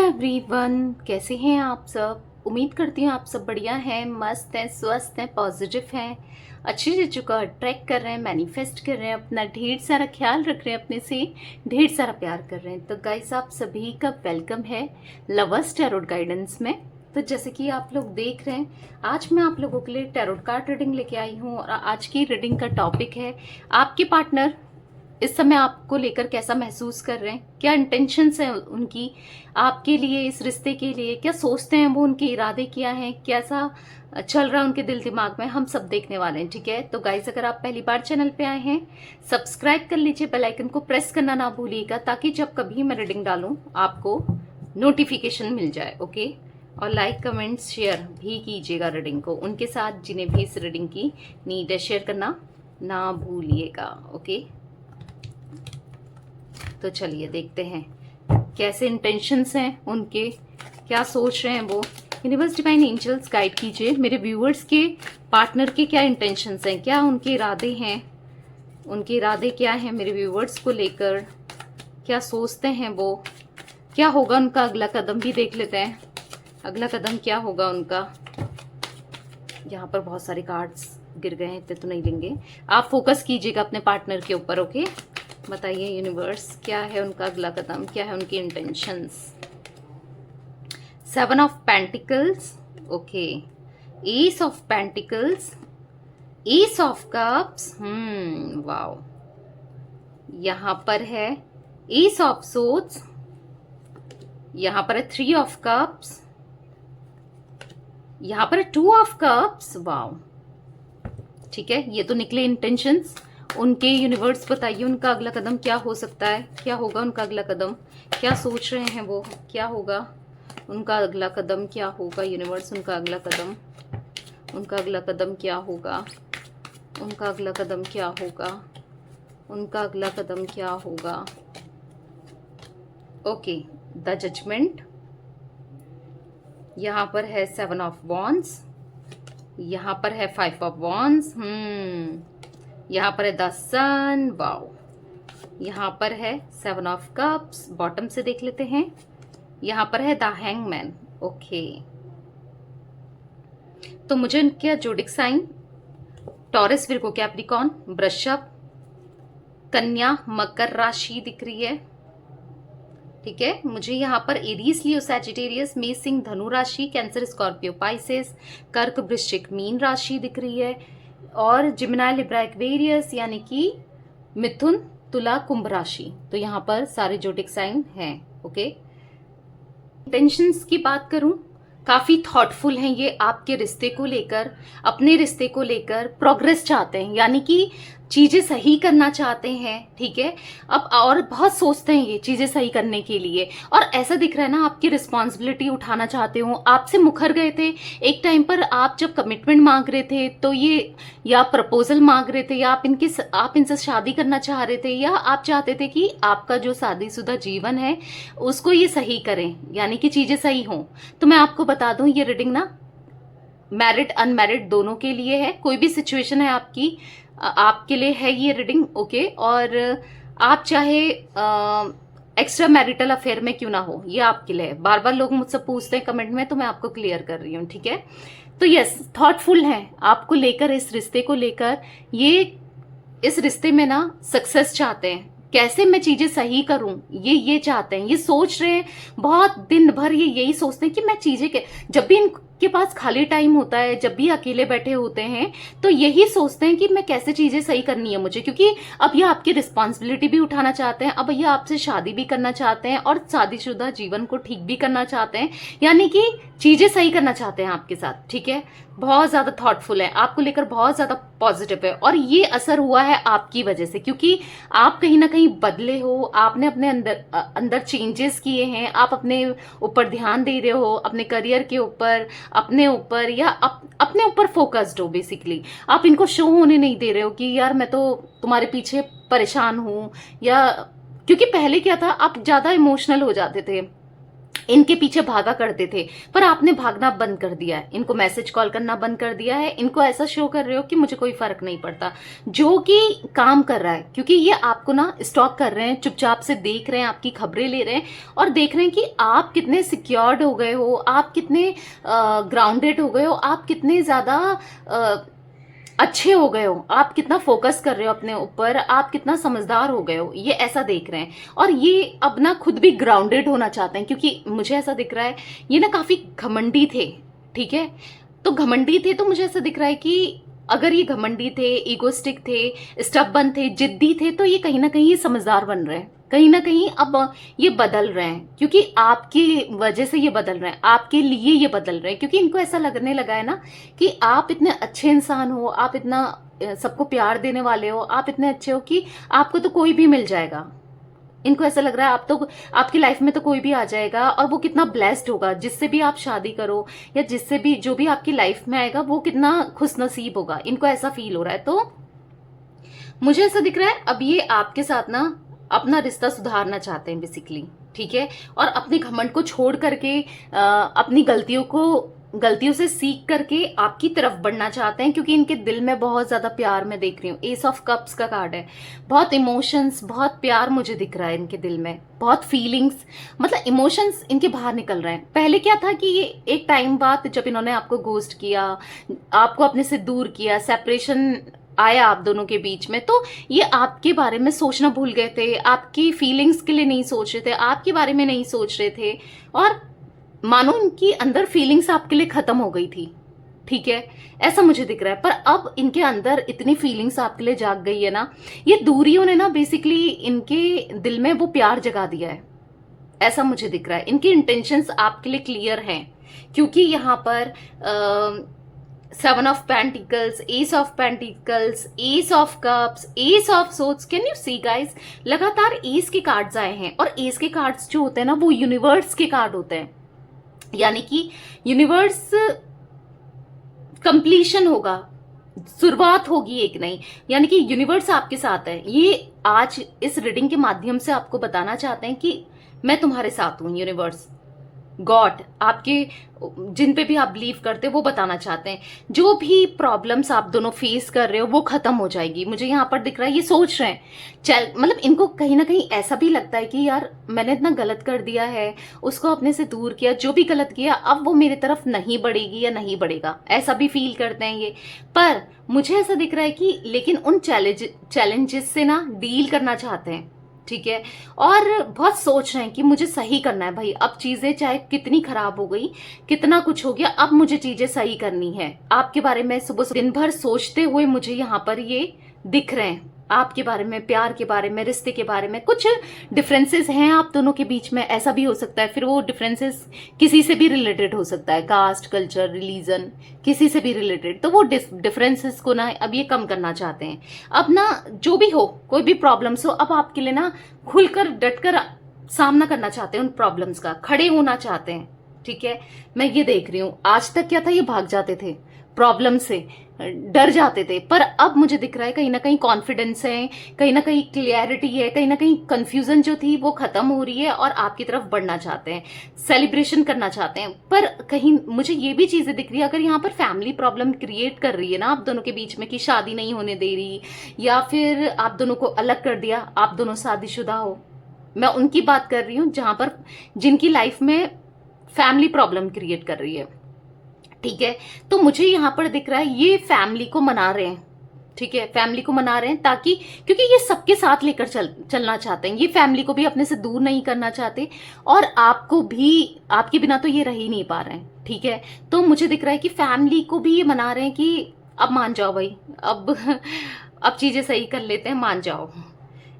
Everyone, कैसे हैं आप सब। उम्मीद करती हूँ आप सब बढ़िया हैं, मस्त हैं, स्वस्थ हैं, पॉजिटिव हैं, अच्छी चीज़ों का अट्रैक्ट कर रहे हैं, मैनिफेस्ट कर रहे हैं, अपना ढेर सारा ख्याल रख रहे हैं, अपने से ढेर सारा प्यार कर रहे हैं। तो गाइस, आप सभी का वेलकम है लवर्स टैरोट गाइडेंस में। तो जैसे कि आप लोग देख रहे हैं, आज मैं आप लोगों के लिए टैरोट कार्ड रीडिंग लेके आई हूँ और आज की रीडिंग का टॉपिक है आपके पार्टनर इस समय आपको लेकर कैसा महसूस कर रहे हैं, क्या इंटेंशंस हैं उनकी आपके लिए, इस रिश्ते के लिए, क्या सोचते हैं वो, उनके इरादे क्या हैं, कैसा चल रहा है उनके दिल दिमाग में, हम सब देखने वाले हैं। ठीक है, तो गाइस, अगर आप पहली बार चैनल पे आए हैं, सब्सक्राइब कर लीजिए, बेल आइकन को प्रेस करना ना भूलिएगा, ताकि जब कभी मैं रीडिंग डालूं आपको नोटिफिकेशन मिल जाए। ओके, और लाइक कमेंट्स शेयर भी कीजिएगा रीडिंग को उनके साथ जिन्हें भी इस रीडिंग की नीड है, शेयर करना ना भूलिएगा। ओके, तो चलिए देखते हैं कैसे इंटेंशंस हैं उनके, क्या सोच रहे हैं वो। यूनिवर्स डिवाइन एंजल्स गाइड कीजिए मेरे व्यूअर्स के पार्टनर के क्या इंटेंशंस हैं, क्या उनके इरादे हैं, उनके इरादे क्या हैं मेरे व्यूअर्स को लेकर, क्या सोचते हैं वो, क्या होगा उनका अगला कदम भी देख लेते हैं। अगला कदम क्या होगा उनका। यहाँ पर बहुत सारे कार्ड्स गिर गए हैं, इतने तो नहीं लेंगे, आप फोकस कीजिएगा अपने पार्टनर के ऊपर। ओके, बताइए यूनिवर्स, क्या है उनका अगला कदम, क्या है उनकी intentions. 7 of pentacles, okay, S of pentacles, S of cups, wow, यहां पर है एस ऑफ सोर्ड्स, यहां पर है 3 ऑफ कप्स, यहां पर है 2 ऑफ कप्स, वाओ। ठीक है, ये तो निकले इंटेंशंस उनके। यूनिवर्स बताइए उनका अगला कदम क्या हो सकता है, क्या होगा उनका अगला कदम, क्या सोच रहे हैं वो, क्या होगा उनका अगला कदम, क्या होगा यूनिवर्स उनका अगला कदम, उनका अगला कदम क्या होगा, उनका अगला कदम क्या होगा, उनका अगला कदम क्या होगा। ओके, द जजमेंट, यहां पर है 7 ऑफ वॉन्ड्स, यहां पर है 5 ऑफ वॉन्ड्स, यहाँ पर है द सन, वाओ, यहाँ पर है 7 ऑफ कप्स, बॉटम से देख लेते हैं, यहाँ पर है द हैंगमैन। ओके, तो मुझे इनका zodiac sign Taurus, Virgo, Capricorn, वृषभ, कन्या, मकर राशि दिख रही है। ठीक है, मुझे यहाँ पर एरीज, लियो, सैजिटेरियस, मेष, सिंह, धनु राशि, कैंसर, स्कॉर्पियो, पाइसेस, कर्क, वृश्चिक, मीन राशि दिख रही है, और जिमिनाई, लिब्रा, एक्वेरियस यानी कि मिथुन, तुला, कुंभ राशि। तो यहाँ पर सारे जोडिक साइन हैं। ओके, इंटेंशंस की बात करूं, काफी थॉटफुल हैं ये आपके रिश्ते को लेकर, अपने रिश्ते को लेकर प्रोग्रेस चाहते हैं, यानी कि चीजें सही करना चाहते हैं। ठीक है, अब और बहुत सोचते हैं ये चीजें सही करने के लिए, और ऐसा दिख रहा है ना आपकी रिस्पॉन्सिबिलिटी उठाना चाहते हो, आपसे मुखर गए थे एक टाइम पर, आप जब कमिटमेंट मांग रहे थे तो ये, या प्रपोजल मांग रहे थे, या आप इनसे शादी करना चाह रहे थे, या आप चाहते थे कि आपका जो शादीशुदा जीवन है उसको ये सही करें, यानी कि चीजें सही हों। तो मैं आपको बता दूं, ये रीडिंग ना मैरिड अनमैरिड दोनों के लिए है, कोई भी सिचुएशन है आपकी, आपके लिए है ये रीडिंग। ओके, और आप चाहे एक्स्ट्रा मैरिटल अफेयर में क्यों ना हो, ये आपके लिए है। बार बार लोग मुझसे पूछते हैं कमेंट में, तो मैं आपको क्लियर कर रही हूँ। ठीक है, तो यस, थॉटफुल हैं आपको लेकर, इस रिश्ते को लेकर, ये इस रिश्ते में ना सक्सेस चाहते हैं, कैसे मैं चीजें सही करूं, ये चाहते हैं, ये सोच रहे हैं बहुत दिन भर, ये यही सोचते हैं कि मैं चीजें जब भी इनके पास खाली टाइम होता है, जब भी अकेले बैठे होते हैं, तो यही सोचते हैं कि मैं कैसे चीजें सही करनी है मुझे, क्योंकि अब ये आपकी रिस्पॉन्सिबिलिटी भी उठाना चाहते हैं, अब ये आपसे शादी भी करना चाहते हैं और शादीशुदा जीवन को ठीक भी करना चाहते हैं, यानी कि चीजें सही करना चाहते हैं आपके साथ। ठीक है, बहुत ज्यादा थॉटफुल है, आपको लेकर बहुत ज्यादा पॉजिटिव है, और ये असर हुआ है आपकी वजह से, क्योंकि आप कहीं ना कहीं बदले हो, आपने अपने अंदर चेंजेस किए हैं, आप अपने ऊपर ध्यान दे रहे हो, अपने करियर के ऊपर, अपने ऊपर, या अपने ऊपर फोकस्ड हो। बेसिकली आप इनको शो होने नहीं दे रहे हो कि यार मैं तो तुम्हारे पीछे परेशान हूं, या क्योंकि पहले क्या था, आप ज्यादा इमोशनल हो जाते थे, इनके पीछे भागा करते थे, पर आपने भागना बंद कर दिया है, इनको मैसेज कॉल करना बंद कर दिया है, इनको ऐसा शो कर रहे हो कि मुझे कोई फर्क नहीं पड़ता, जो कि काम कर रहा है, क्योंकि ये आपको ना स्टॉक कर रहे हैं, चुपचाप से देख रहे हैं, आपकी खबरें ले रहे हैं और देख रहे हैं कि आप कितने सिक्योर्ड हो गए हो, आप कितने ग्राउंडेड हो गए हो, आप कितने ज्यादा अच्छे हो गए हो, आप कितना फोकस कर रहे हो अपने ऊपर, आप कितना समझदार हो गए हो, ये ऐसा देख रहे हैं। और ये अब ना खुद भी ग्राउंडेड होना चाहते हैं, क्योंकि मुझे ऐसा दिख रहा है ये ना काफी घमंडी थे, ठीक है। तो घमंडी थे, तो मुझे ऐसा दिख रहा है कि अगर ये घमंडी थे, ईगोस्टिक थे, स्टबन थे, जिद्दी थे, तो ये कहीं ना कहीं ये समझदार बन रहे हैं, कहीं ना कहीं अब ये बदल रहे हैं, क्योंकि आपकी वजह से ये बदल रहे हैं, आपके लिए ये बदल रहे हैं, क्योंकि इनको ऐसा लगने लगा है ना कि आप इतने अच्छे इंसान हो, आप इतना सबको प्यार देने वाले हो, आप इतने अच्छे हो कि आपको तो कोई भी मिल जाएगा। इनको ऐसा लग रहा है आप तो, आपकी लाइफ में तो कोई भी आ जाएगा और वो कितना ब्लेस्ड होगा, जिससे भी आप शादी करो या जिससे भी जो भी आपकी लाइफ में आएगा वो कितना खुश नसीब होगा, इनको ऐसा फील हो रहा है। तो मुझे ऐसा दिख रहा है अब ये आपके साथ ना अपना रिश्ता सुधारना चाहते हैं बेसिकली, ठीक है। और अपने घमंड को छोड़ करके अपनी गलतियों से सीख करके आपकी तरफ बढ़ना चाहते हैं, क्योंकि इनके दिल में बहुत ज्यादा प्यार मैं देख रही हूँ। एस ऑफ कप्स का कार्ड है, बहुत इमोशंस, बहुत प्यार मुझे दिख रहा है इनके दिल में, बहुत फीलिंग्स, मतलब इमोशंस इनके बाहर निकल रहे हैं। पहले क्या था कि ये एक टाइम बाद जब इन्होंने आपको घोस्ट किया, आपको अपने से दूर किया, सेपरेशन आया आप दोनों के बीच में, तो ये आपके बारे में सोचना भूल गए थे, आपकी फीलिंग्स के लिए नहीं सोच रहे थे, आपके बारे में नहीं सोच रहे थे, और मानो इनकी अंदर फीलिंग्स आपके लिए खत्म हो गई थी, ठीक है, ऐसा मुझे दिख रहा है। पर अब इनके अंदर इतनी फीलिंग्स आपके लिए जाग गई है ना, ये दूरियों ने ना बेसिकली इनके दिल में वो प्यार जगा दिया है, ऐसा मुझे दिख रहा है। इनकी इंटेंशंस आपके लिए क्लियर हैं, क्योंकि यहाँ पर 7 of pentacles, S of pentacles, S of cups, S of swords, can you see guys, लगातार एस के कार्ड्स आए हैं। और एस के कार्ड्स जो होते हैं ना वो यूनिवर्स के कार्ड होते हैं, यानी कि यूनिवर्स कंप्लीशन होगा, शुरुआत होगी एक नई, यानी कि यूनिवर्स आपके साथ है। ये आज इस रीडिंग के माध्यम से आपको बताना चाहते हैं कि मैं तुम्हारे साथ हूं, यूनिवर्स, गॉड, आपके जिन पे भी आप बिलीव करते हो वो बताना चाहते हैं। जो भी प्रॉब्लम्स आप दोनों फेस कर रहे हो वो खत्म हो जाएगी, मुझे यहाँ पर दिख रहा है। ये सोच रहे हैं, मतलब इनको कहीं ना कहीं ऐसा भी लगता है कि यार मैंने इतना गलत कर दिया है, उसको अपने से दूर किया, जो भी गलत किया अब वो मेरी तरफ नहीं बढ़ेगी या नहीं बढ़ेगा, ऐसा भी फील करते हैं ये। पर मुझे ऐसा दिख रहा है कि लेकिन उन चैलेंजेस से ना डील करना चाहते हैं, ठीक है। और बहुत सोच रहे हैं कि मुझे सही करना है भाई, अब चीजें चाहे कितनी खराब हो गई, कितना कुछ हो गया, अब मुझे चीजें सही करनी है। आपके बारे में सुबह दिन भर सोचते हुए मुझे यहाँ पर ये दिख रहे हैं, आपके बारे में, प्यार के बारे में, रिश्ते के बारे में। कुछ डिफरेंसेस हैं आप दोनों के बीच में, ऐसा भी हो सकता है। फिर वो डिफरेंसेस किसी से भी रिलेटेड हो सकता है, कास्ट, कल्चर, रिलीजन, किसी से भी रिलेटेड। तो वो डिफरेंसेस को ना अब ये कम करना चाहते हैं। अब ना जो भी हो, कोई भी प्रॉब्लम्स हो, अब आपके लिए ना खुलकर डटकर सामना करना चाहते हैं उन प्रॉब्लम्स का, खड़े होना चाहते हैं, ठीक है। मैं ये देख रही हूँ, आज तक क्या था, ये भाग जाते थे प्रॉब्लम से, डर जाते थे, पर अब मुझे दिख रहा है कहीं ना कहीं कॉन्फिडेंस है, कहीं ना कहीं क्लियरिटी है, कहीं ना कहीं कंफ्यूजन जो थी वो खत्म हो रही है और आपकी तरफ बढ़ना चाहते हैं, सेलिब्रेशन करना चाहते हैं। पर कहीं मुझे ये भी चीजें दिख रही है, अगर यहाँ पर फैमिली प्रॉब्लम क्रिएट कर रही है ना आप दोनों के बीच में, कि शादी नहीं होने दे रही, या फिर आप दोनों को अलग कर दिया, आप दोनों शादीशुदा हो, मैं उनकी बात कर रही हूँ जहां पर जिनकी लाइफ में फैमिली प्रॉब्लम क्रिएट कर रही है, ठीक है। तो मुझे यहां पर दिख रहा है ये फैमिली को मना रहे हैं, ठीक है, फैमिली को मना रहे हैं, ताकि क्योंकि ये सबके साथ लेकर चलना चाहते हैं, ये फैमिली को भी अपने से दूर नहीं करना चाहते, और आपको भी, आपके बिना तो ये रह ही नहीं पा रहे हैं, ठीक है। तो मुझे दिख रहा है कि फैमिली को भी ये मना रहे हैं कि अब मान जाओ भाई, अब चीजें सही कर लेते हैं, मान जाओ,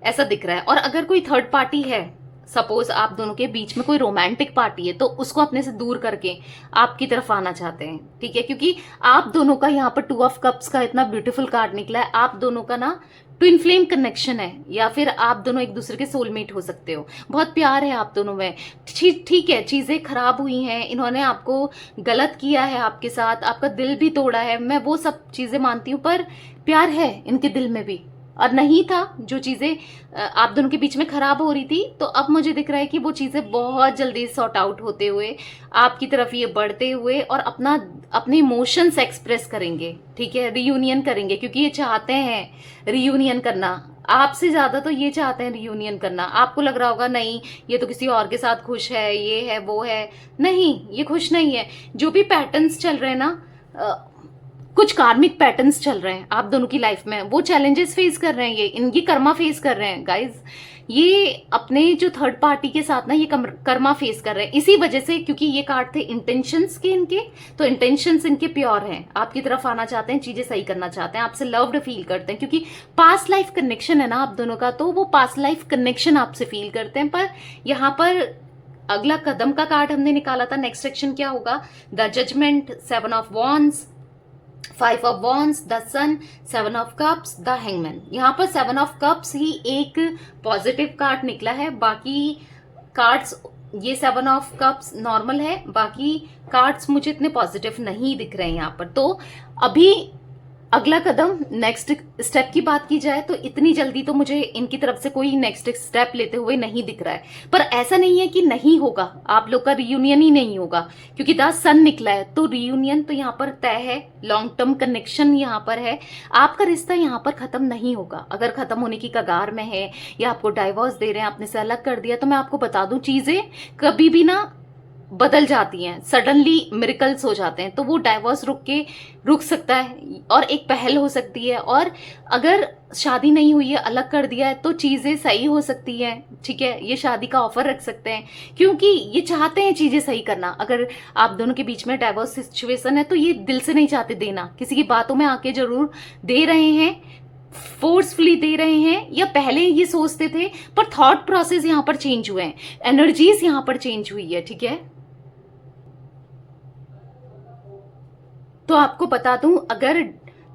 ऐसा दिख रहा है। और अगर कोई थर्ड पार्टी है, सपोज आप दोनों के बीच में कोई रोमांटिक पार्टी है, तो उसको अपने से दूर करके आपकी तरफ आना चाहते हैं, ठीक है। क्योंकि आप दोनों का यहाँ पर 2 ऑफ कप्स का इतना ब्यूटीफुल कार्ड निकला है, आप दोनों का ना ट्विन फ्लेम कनेक्शन है, या फिर आप दोनों एक दूसरे के सोलमेट हो सकते हो, बहुत प्यार है आप दोनों में, ठीक है। चीजें खराब हुई हैं, इन्होंने आपको गलत किया है, आपके साथ आपका दिल भी तोड़ा है, मैं वो सब चीजें मानती हूँ, पर प्यार है इनके दिल में भी, और नहीं था, जो चीज़ें आप दोनों के बीच में खराब हो रही थी, तो अब मुझे दिख रहा है कि वो चीज़ें बहुत जल्दी सॉर्ट आउट होते हुए आपकी तरफ ये बढ़ते हुए और अपने इमोशंस एक्सप्रेस करेंगे, ठीक है, रियूनियन करेंगे, क्योंकि ये चाहते हैं रियूनियन करना। आपसे ज्यादा तो ये चाहते हैं रियूनियन करना। आपको लग रहा होगा नहीं ये तो किसी और के साथ खुश है, ये है वो है, नहीं, ये खुश नहीं है। जो भी पैटर्न्स चल रहे हैं ना, कुछ कार्मिक पैटर्न्स चल रहे हैं आप दोनों की लाइफ में, वो चैलेंजेस फेस कर रहे हैं, ये इनकी कर्मा फेस कर रहे हैं गाइज। ये अपने जो थर्ड पार्टी के साथ ना ये कर्मा फेस कर रहे हैं, इसी वजह से, क्योंकि ये कार्ड थे इंटेंशंस के इनके, तो इंटेंशंस इनके प्योर हैं, आपकी तरफ आना चाहते हैं, चीजें सही करना चाहते हैं, आपसे लव्ड फील करते हैं, क्योंकि पास्ट लाइफ कनेक्शन है ना आप दोनों का, तो वो पास्ट लाइफ कनेक्शन आपसे फील करते हैं। पर यहाँ पर अगला कदम का कार्ड हमने निकाला था, नेक्स्ट एक्शन क्या होगा, the judgement, 7 of wands, 5 of wands, the sun, 7 of cups, the hangman. यहाँ पर 7 ऑफ कप्स ही एक पॉजिटिव कार्ड निकला है, बाकी कार्ड्स, ये 7 ऑफ कप्स नॉर्मल है, बाकी कार्ड्स मुझे इतने पॉजिटिव नहीं दिख रहे हैं यहाँ पर। तो अभी अगला कदम, नेक्स्ट स्टेप की बात की जाए तो इतनी जल्दी तो मुझे इनकी तरफ से कोई नेक्स्ट स्टेप लेते हुए नहीं दिख रहा है। पर ऐसा नहीं है कि नहीं होगा, आप लोग का रियूनियन ही नहीं होगा, क्योंकि द सन निकला है, तो रियूनियन तो यहाँ पर तय है, लॉन्ग टर्म कनेक्शन यहाँ पर है, आपका रिश्ता यहाँ पर खत्म नहीं होगा। अगर खत्म होने की कगार में है या आपको डाइवोर्स दे रहे हैं, आपने से अलग कर दिया, तो मैं आपको बता दूं चीजें कभी भी ना बदल जाती हैं, सडनली मिरेकल्स हो जाते हैं, तो वो डाइवोर्स रुक सकता है और एक पहल हो सकती है। और अगर शादी नहीं हुई है, अलग कर दिया है, तो चीजें सही हो सकती हैं, ठीक है, ये शादी का ऑफर रख सकते हैं, क्योंकि ये चाहते हैं चीजें सही करना। अगर आप दोनों के बीच में डाइवोर्स सिचुएशन है, तो ये दिल से नहीं चाहते देना, किसी की बातों में आके जरूर दे रहे हैं, फोर्सफुली दे रहे हैं, या पहले ये सोचते थे, पर थॉट प्रोसेस यहाँ पर चेंज हुए हैं, एनर्जीज यहाँ पर चेंज हुई है, ठीक है। तो आपको बता दूं, अगर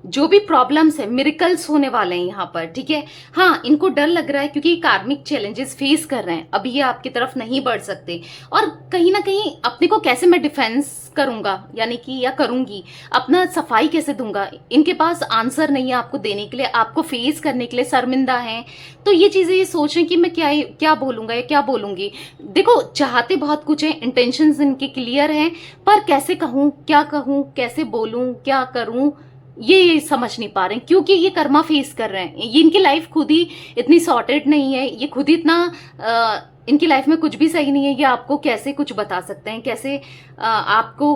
जो भी प्रॉब्लम्स है, मिरेकल्स होने वाले हैं यहाँ पर, ठीक है। हाँ, इनको डर लग रहा है क्योंकि कार्मिक चैलेंजेस फेस कर रहे हैं, अभी ये आपकी तरफ नहीं बढ़ सकते, और कहीं ना कहीं अपने को कैसे मैं डिफेंस करूंगा, यानी कि या करूंगी, अपना सफाई कैसे दूंगा, इनके पास आंसर नहीं है आपको देने के लिए, आपको फेस करने के लिए शर्मिंदा हैं। तो ये चीजें ये सोच रहे हैं कि मैं क्या बोलूंगा या क्या बोलूंगी। देखो, चाहते बहुत कुछ है, इंटेंशंस इनके क्लियर हैं, पर कैसे कहूं, क्या कहूं, कैसे बोलूं, क्या करूं, ये समझ नहीं पा रहे हैं, क्योंकि ये कर्मा फेस कर रहे हैं। ये इनकी लाइफ खुद ही इतनी सॉर्टेड नहीं है, ये खुद ही इतना इनकी लाइफ में कुछ भी सही नहीं है, ये आपको कैसे कुछ बता सकते हैं, कैसे आपको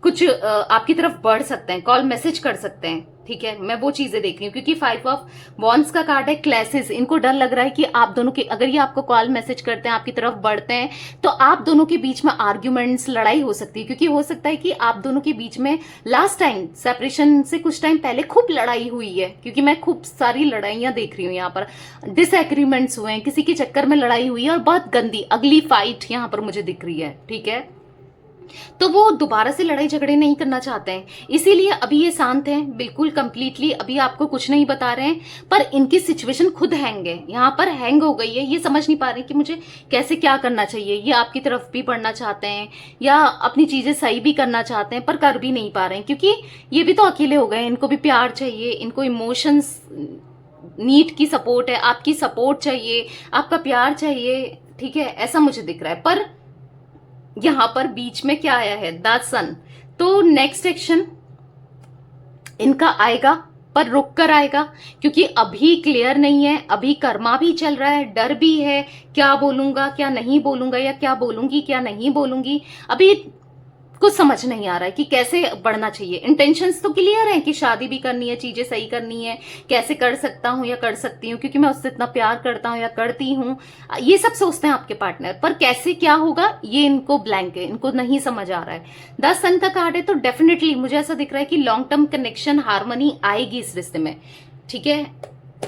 कुछ आपकी तरफ बढ़ सकते हैं, कॉल मैसेज कर सकते हैं, ठीक है। मैं वो चीजें देख रही हूँ, क्योंकि 5 ऑफ वॉन्ड्स का कार्ड है, क्लैसेस। इनको डर लग रहा है कि आप दोनों के, अगर ये आपको कॉल मैसेज करते हैं, आपकी तरफ बढ़ते हैं, तो आप दोनों के बीच में आर्ग्यूमेंट्स, लड़ाई हो सकती है, क्योंकि हो सकता है कि आप दोनों के बीच में लास्ट टाइम सेपरेशन से कुछ टाइम पहले खूब लड़ाई हुई है, क्योंकि मैं खूब सारी लड़ाइयां देख रही हूँ यहाँ पर, डिसएग्रीमेंट्स हुए हैं, किसी के चक्कर में लड़ाई हुई है, और बहुत गंदी अगली फाइट यहाँ पर मुझे दिख रही है, ठीक है। तो वो दोबारा से लड़ाई झगड़े नहीं करना चाहते हैं, इसीलिए अभी ये शांत हैं, बिल्कुल कंप्लीटली अभी आपको कुछ नहीं बता रहे हैं। पर इनकी सिचुएशन खुद हैंग है, यहाँ पर हैंग हो गई है, ये समझ नहीं पा रहे कि मुझे कैसे क्या करना चाहिए। ये आपकी तरफ भी बढ़ना चाहते हैं या अपनी चीजें सही भी करना चाहते हैं, पर कर भी नहीं पा रहे हैं, क्योंकि ये भी तो अकेले हो गए हैं, इनको भी प्यार चाहिए, इनको इमोशंस नीड की सपोर्ट है, आपकी सपोर्ट चाहिए, आपका प्यार चाहिए, ठीक है, ऐसा मुझे दिख रहा है। पर यहां पर बीच में क्या आया है, द सन, तो नेक्स्ट एक्शन इनका आएगा, पर रुक कर आएगा, क्योंकि अभी क्लियर नहीं है, अभी कर्मा भी चल रहा है, डर भी है, क्या बोलूंगा क्या नहीं बोलूंगा, या क्या बोलूंगी क्या नहीं बोलूंगी, अभी कुछ समझ नहीं आ रहा है कि कैसे बढ़ना चाहिए। इंटेंशंस तो क्लियर है कि शादी भी करनी है, चीजें सही करनी है, कैसे कर सकता हूं या कर सकती हूँ, क्योंकि मैं उससे इतना प्यार करता हूं या करती हूँ, ये सब सोचते हैं आपके पार्टनर, पर कैसे क्या होगा ये इनको ब्लैंक है, इनको नहीं समझ आ रहा है। 10 सन का कार्ड है, तो डेफिनेटली मुझे ऐसा दिख रहा है कि लॉन्ग टर्म कनेक्शन, हार्मनी आएगी इस रिश्ते में, ठीक है।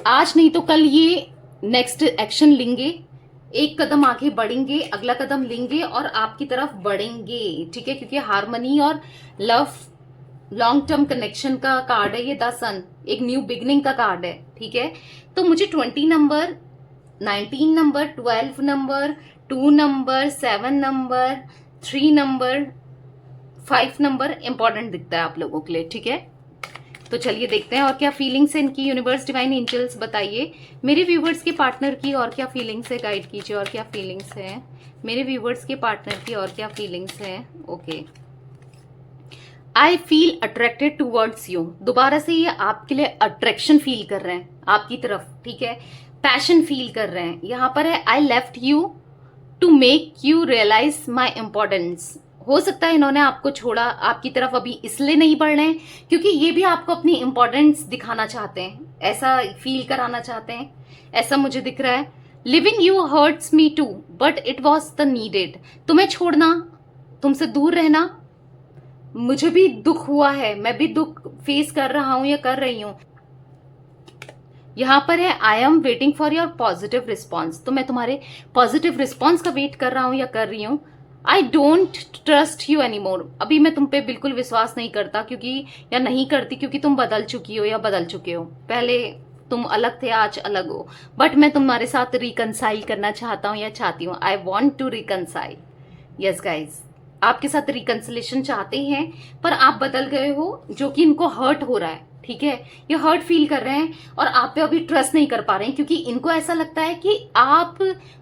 आज नहीं तो कल ये नेक्स्ट एक्शन लेंगे, एक कदम आगे बढ़ेंगे, अगला कदम लेंगे और आपकी तरफ बढ़ेंगे, ठीक है, क्योंकि हार्मनी और लव, लॉन्ग टर्म कनेक्शन का कार्ड है ये 10 सन, एक न्यू बिगनिंग का कार्ड है, ठीक है। तो मुझे 20 number, 19 number, 12 number, 2 number, 7 number, 3 number, 5 number important दिखता है आप लोगों के लिए, ठीक है। तो चलिए देखते हैं और क्या फीलिंग्स है इनकी। यूनिवर्स डिवाइन एंजल्स बताइए मेरे व्यूवर्स के पार्टनर की और क्या फीलिंग्स है, गाइड कीजिए और क्या फीलिंग्स है मेरे व्यूवर्स के पार्टनर की और क्या फीलिंग्स है। Okay, I feel attracted towards you. दोबारा से ये आपके लिए अट्रैक्शन फील कर रहे हैं आपकी तरफ, ठीक है, पैशन फील कर रहे हैं। यहाँ पर है I left you to make you realise my importance. हो सकता है इन्होंने आपको छोड़ा आपकी तरफ अभी इसलिए नहीं बढ़ रहे हैं क्योंकि ये भी आपको अपनी इम्पोर्टेंस दिखाना चाहते हैं, ऐसा फील कराना चाहते हैं, ऐसा मुझे दिख रहा है। Leaving you hurts me too but it was the needed. तुम्हें छोड़ना, तुमसे दूर रहना मुझे भी दुख हुआ है, मैं भी दुख फेस कर रहा हूं या कर रही हूं। यहां पर है I am waiting for your positive response. तो मैं तुम्हारे पॉजिटिव रिस्पॉन्स का वेट कर रहा हूं या कर रही हूं। I don't trust you any more. अभी मैं तुम पे बिल्कुल विश्वास नहीं करता क्योंकि या नहीं करती क्योंकि तुम बदल चुकी हो या बदल चुके हो। पहले तुम अलग थे, आज अलग हो, बट मैं तुम्हारे साथ रिकनसाइल करना चाहता हूं या चाहती हूँ। I want to reconcile. Yes guys, आपके साथ रिकंसिलेशन चाहते हैं पर आप बदल गए हो, जो कि इनको हर्ट हो रहा है, ठीक है, ये हर्ट फील कर रहे हैं और आप पे अभी ट्रस्ट नहीं कर पा रहे हैं क्योंकि इनको ऐसा लगता है कि आप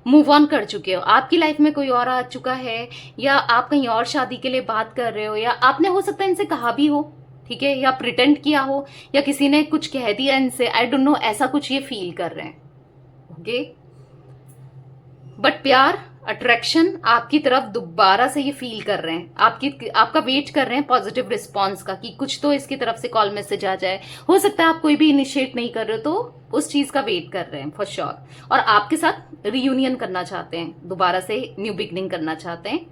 मूव ऑन कर चुके हो, आपकी लाइफ में कोई और आ चुका है या आप कहीं और शादी के लिए बात कर रहे हो या आपने हो सकता है इनसे कहा भी हो, ठीक है, या प्रिटेंड किया हो या किसी ने कुछ कह दिया इनसे, आई डोंट नो, ऐसा कुछ ये फील कर रहे हैं। ओके, बट प्यार, अट्रैक्शन आपकी तरफ दोबारा से ये फील कर रहे हैं, आपका वेट कर रहे हैं पॉजिटिव रिस्पॉन्स का कि कुछ तो इसकी तरफ से कॉल मैसेज आ जाए। हो सकता है आप कोई भी इनिशिएट नहीं कर रहे हो तो उस चीज का वेट कर रहे हैं फॉर श्योर, और आपके साथ रियूनियन करना चाहते हैं, दोबारा से न्यू बिगनिंग करना चाहते हैं।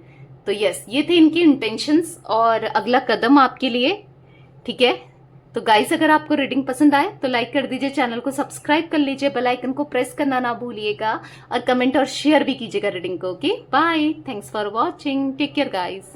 तो यस, ये थे इनकी इंटेंशंस और अगला कदम आपके लिए, ठीक है। तो गाइस, अगर आपको रीडिंग पसंद आए तो लाइक कर दीजिए, चैनल को सब्सक्राइब कर लीजिए, बेल आइकन को प्रेस करना ना भूलिएगा और कमेंट और शेयर भी कीजिएगा रीडिंग को। Okay, bye, thanks for watching, take care guys.